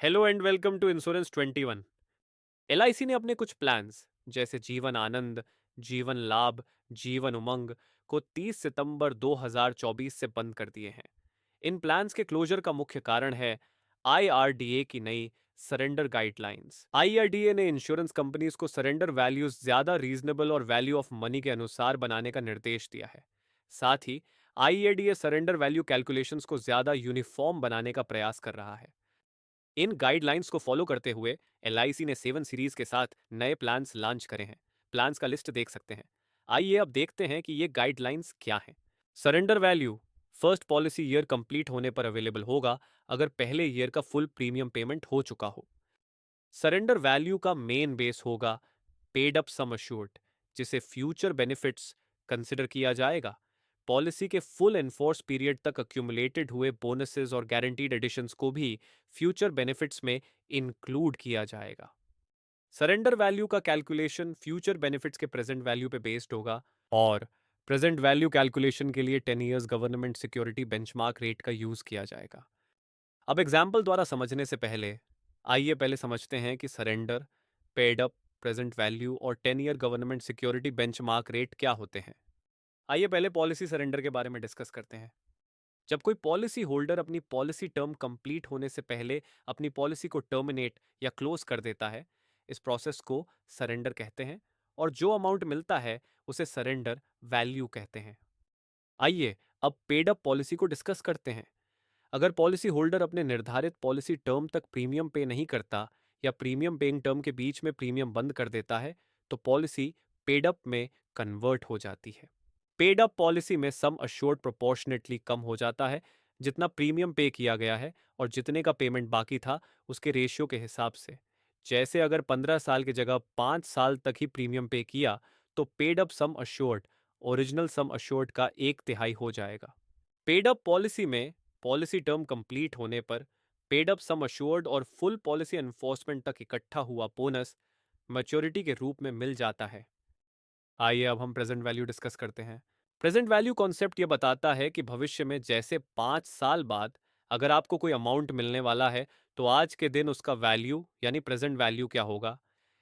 Hello and welcome to insurance 21। LIC ने अपने कुछ प्लान्स जैसे जीवन आनंद, जीवन लाभ, जीवन उमंग को 30 सितंबर 2024 से बंद कर दिए हैं। इन प्लान्स के क्लोजर का मुख्य कारण है आईआरडीए की नई सरेंडर गाइडलाइंस। आईआरडीए ने इंश्योरेंस कंपनीज को सरेंडर वैल्यूज ज्यादा रीजनेबल और वैल्यू ऑफ मनी के अनुसार बनाने का निर्देश दिया है। साथ ही आईआरडीए सरेंडर वैल्यू कैलकुलेशंस को ज्यादा यूनिफॉर्म बनाने का प्रयास कर रहा है। इन गाइडलाइंस को फॉलो करते हुए एलआईसी ने 7 सीरीज के साथ नए प्लान्स लॉन्च करे हैं। प्लान्स का लिस्ट देख सकते हैं। आइए अब देखते हैं कि ये गाइडलाइंस क्या हैं। Surrender value first policy year complete होने पर अवेलेबल होगा अगर पहले ईयर का फुल प्रीमियम पेमेंट हो चुका हो। सरेंडर वैल्यू का मेन बेस होगा पेड अप सम अश्योर्ड, जिसे फ्यूचर बेनिफिट्स कंसिडर किया जाएगा। पॉलिसी के फुल एनफोर्स पीरियड तक अक्यूमुलेटेड हुए बोनसेस और गारंटीड एडिशंस को भी फ्यूचर बेनिफिट्स में इंक्लूड किया जाएगा। सरेंडर वैल्यू का कैलकुलेशन फ्यूचर बेनिफिट्स के प्रेजेंट वैल्यू पे बेस्ड होगा और प्रेजेंट वैल्यू कैलकुलेशन के लिए 10 years government security benchmark rate का यूज किया जाएगा। अब एग्जाम्पल द्वारा समझने से पहले आइए पहले समझते हैं कि surrender, paid up, present value और 10 year government security benchmark rate क्या होते हैं। आइए पहले पॉलिसी सरेंडर के बारे में डिस्कस करते हैं। जब कोई पॉलिसी होल्डर अपनी पॉलिसी टर्म कंप्लीट होने से पहले अपनी पॉलिसी को टर्मिनेट या क्लोज कर देता है, इस प्रोसेस को सरेंडर कहते हैं और जो अमाउंट मिलता है उसे सरेंडर वैल्यू कहते हैं। आइए अब पेड अप पॉलिसी को डिस्कस करते हैं। अगर पॉलिसी होल्डर अपने निर्धारित पॉलिसी टर्म तक प्रीमियम पे नहीं करता या प्रीमियम पेइंग टर्म के बीच में प्रीमियम बंद कर देता है, तो पॉलिसी पेड अप में कन्वर्ट हो जाती है। पेड अप पॉलिसी में सम अश्योर्ड प्रोपोर्शनेटली कम हो जाता है, जितना प्रीमियम पे किया गया है और जितने का पेमेंट बाकी था उसके रेशियो के हिसाब से। जैसे अगर 15 साल की जगह 5 साल तक ही प्रीमियम पे किया, तो paid up sum assured original sum assured का 1/3 हो जाएगा। पेड अप पॉलिसी में पॉलिसी टर्म कंप्लीट होने पर पेड अप सम अश्योर्ड और फुल पॉलिसी एनफोर्समेंट तक इकट्ठा हुआ बोनस मैच्योरिटी के रूप में मिल जाता है। आइए अब हम प्रेजेंट वैल्यू डिस्कस करते हैं। प्रेजेंट वैल्यू कॉन्सेप्ट ये बताता है कि भविष्य में जैसे 5 साल बाद अगर आपको कोई अमाउंट मिलने वाला है, तो आज के दिन उसका वैल्यू यानी प्रेजेंट वैल्यू क्या होगा।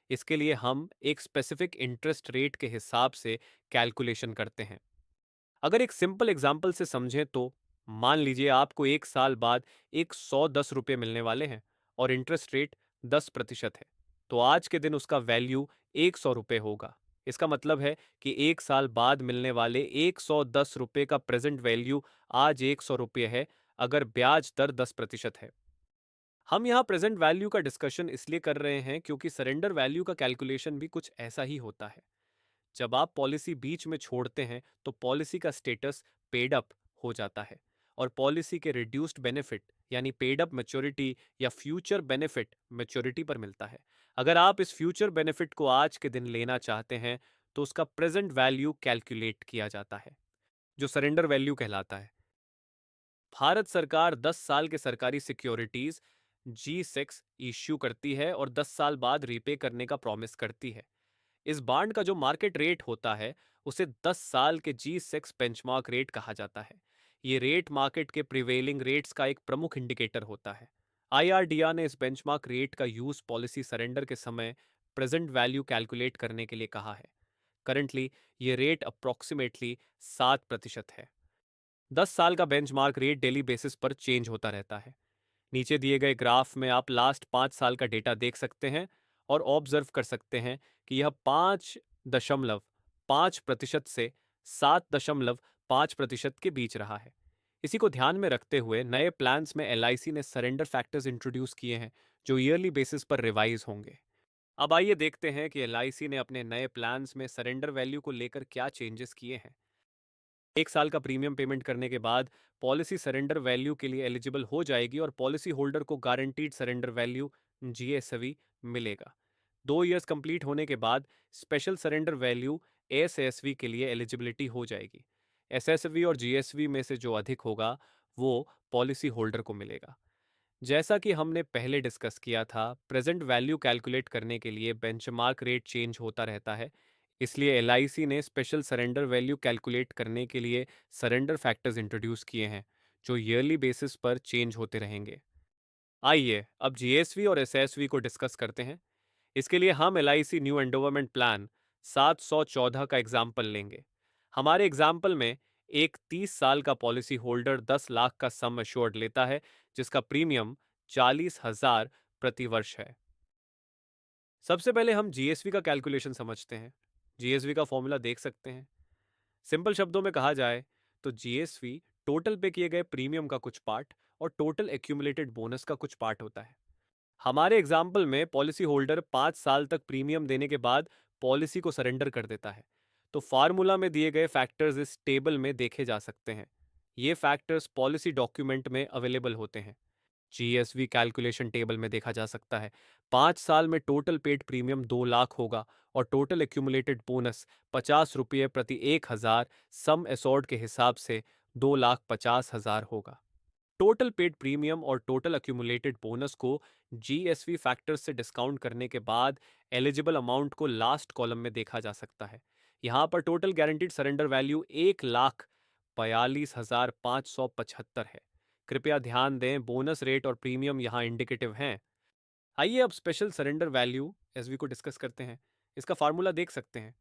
इसके लिए हम एक स्पेसिफिक इंटरेस्ट रेट के हिसाब से कैलकुलेशन करते हैं। अगर एक सिंपल एग्जाम्पल से समझें तो मान लीजिए आपको 1 साल बाद 110 रुपये मिलने वाले हैं और इंटरेस्ट रेट 10% है, तो आज के दिन उसका वैल्यू 100 रुपये होगा। इसका मतलब है कि 1 साल बाद मिलने वाले 110 रुपये का प्रेजेंट वैल्यू आज 100 रुपये है, अगर ब्याज दर 10% है। हम यहाँ प्रेजेंट वैल्यू का डिस्कशन इसलिए कर रहे हैं क्योंकि सरेंडर वैल्यू का कैलकुलेशन भी कुछ ऐसा ही होता है। जब आप पॉलिसी बीच में छोड़ते हैं तो पॉलिसी का स्टेटस पेड अप हो जाता है और पॉलिसी के रिड्यूस्ड बेनिफिट यानी पेड अप मैच्योरिटी या फ्यूचर बेनिफिट मैच्योरिटी पर मिलता है। अगर आप इस फ्यूचर बेनिफिट को आज के दिन लेना चाहते हैं, तो उसका प्रेजेंट वैल्यू कैलकुलेट किया जाता है, जो सरेंडर वैल्यू कहलाता है। भारत सरकार 10 साल के सरकारी सिक्योरिटीज G6 इश्यू करती है और 10 साल बाद रीपे करने का प्रॉमिस करती है। इस बॉन्ड का जो मार्केट रेट होता है उसे 10 साल के G6 बेंचमार्क रेट कहा जाता है। ये रेट मार्केट के प्रिवेलिंग रेट्स का एक प्रमुख इंडिकेटर होता है। आईआरडीआर ने इस बेंचमार्क रेट का यूज पॉलिसी सरेंडर के समय प्रेजेंट वैल्यू कैलकुलेट करने के लिए कहा है। करंटली ये रेट अप्रोक्सीमेटली 7% है। 10 साल का बेंचमार्क रेट डेली बेसिस पर चेंज होता रहता है। नीचे दिए गए ग्राफ में आप लास्ट 5 साल का डेटा देख सकते हैं और ऑब्जर्व कर सकते हैं कि यह 5.5% से 7.5% के बीच रहा है। इसी को ध्यान में रखते हुए नए प्लान्स में एलआईसी ने सरेंडर फैक्टर्स इंट्रोड्यूस किए हैं, जो ईयरली बेसिस पर रिवाइज होंगे। अब आइए देखते हैं कि एलआईसी ने अपने नए प्लान्स में सरेंडर वैल्यू को लेकर क्या चेंजेस किए हैं। 1 साल का प्रीमियम पेमेंट करने के बाद पॉलिसी सरेंडर वैल्यू के लिए एलिजिबल हो जाएगी और पॉलिसी होल्डर को गारंटीड सरेंडर वैल्यू जीएसवी मिलेगा। 2 इयर्स कंप्लीट होने के बाद स्पेशल सरेंडर वैल्यू एसएसवी के लिए एलिजिबिलिटी हो जाएगी। एसएसवी और जीएसवी में से जो अधिक होगा वो पॉलिसी होल्डर को मिलेगा। जैसा कि हमने पहले डिस्कस किया था, प्रेजेंट वैल्यू कैलकुलेट करने के लिए बेंचमार्क रेट चेंज होता रहता है। इसलिए एलआईसी ने स्पेशल सरेंडर वैल्यू कैलकुलेट करने के लिए सरेंडर फैक्टर्स इंट्रोड्यूस किए हैं, जो ईयरली बेसिस पर चेंज होते रहेंगे। आइए अब जीएसवी और एसएसवी को डिस्कस करते हैं। इसके लिए हम एलआईसी न्यू एंडोवमेंट प्लान 714 का एग्जाम्पल लेंगे। हमारे एग्जाम्पल में एक 30 साल का पॉलिसी होल्डर 10 लाख का सम एश्योर्ड लेता है, जिसका प्रीमियम 40,000 प्रति वर्ष है। सबसे पहले हम जीएसवी का कैलकुलेशन समझते हैं। जीएसवी का फॉर्मूला देख सकते हैं। सिंपल शब्दों में कहा जाए तो जीएसवी टोटल पे किए गए प्रीमियम का कुछ पार्ट और टोटल एक्यूमुलेटेड बोनस का कुछ पार्ट होता है। हमारे एग्जाम्पल में पॉलिसी होल्डर 5 साल तक प्रीमियम देने के बाद पॉलिसी को सरेंडर कर देता है। तो फार्मूला में दिए गए फैक्टर्स इस टेबल में देखे जा सकते हैं। ये फैक्टर्स पॉलिसी डॉक्यूमेंट में अवेलेबल होते हैं। जीएसवी कैलकुलेशन टेबल में देखा जा सकता है। 5 साल में टोटल पेड प्रीमियम 2 लाख होगा और टोटल एक्यूमुलेटेड बोनस 50 रुपये प्रति 1,000 सम एसोर्ड के हिसाब से 2,50,000 होगा। टोटल पेड प्रीमियम और टोटल अक्यूमुलेटेड बोनस को जीएसवी फैक्टर्स से डिस्काउंट करने के बाद एलिजिबल अमाउंट को लास्ट कॉलम में देखा जा सकता है। यहाँ पर टोटल गारंटीड सरेंडर वैल्यू 1,42,575 है। कृपया ध्यान दें, बोनस रेट और प्रीमियम यहाँ इंडिकेटिव हैं। आइए अब स्पेशल सरेंडर वैल्यू एसवी को डिस्कस करते हैं। इसका फार्मूला देख सकते हैं।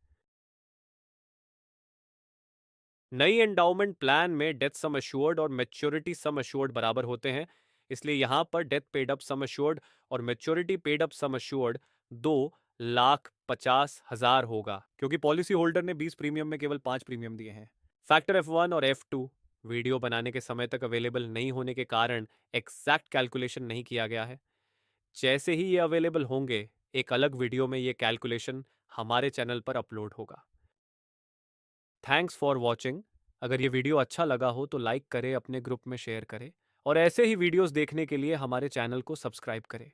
नई एंडाउमेंट प्लान में डेथ सम अश्योर्ड और मैच्योरिटी सम अश्योर्ड बराबर होते हैं, इसलिए यहां पर death paid up sum assured और maturity paid up sum assured 2,50,000 होगा, क्योंकि पॉलिसी होल्डर ने 20 प्रीमियम में केवल 5 प्रीमियम दिए हैं। फैक्टर F1 और F2 वीडियो बनाने के समय तक अवेलेबल नहीं होने के कारण एग्जैक्ट कैलकुलेशन नहीं किया गया है। जैसे ही ये अवेलेबल होंगे, एक अलग वीडियो में ये कैलकुलेशन हमारे चैनल पर अपलोड होगा। Thanks for watching. अगर ये वीडियो अच्छा लगा हो तो लाइक करें, अपने ग्रुप में शेयर करें और ऐसे ही वीडियोस देखने के लिए हमारे चैनल को सब्सक्राइब करें।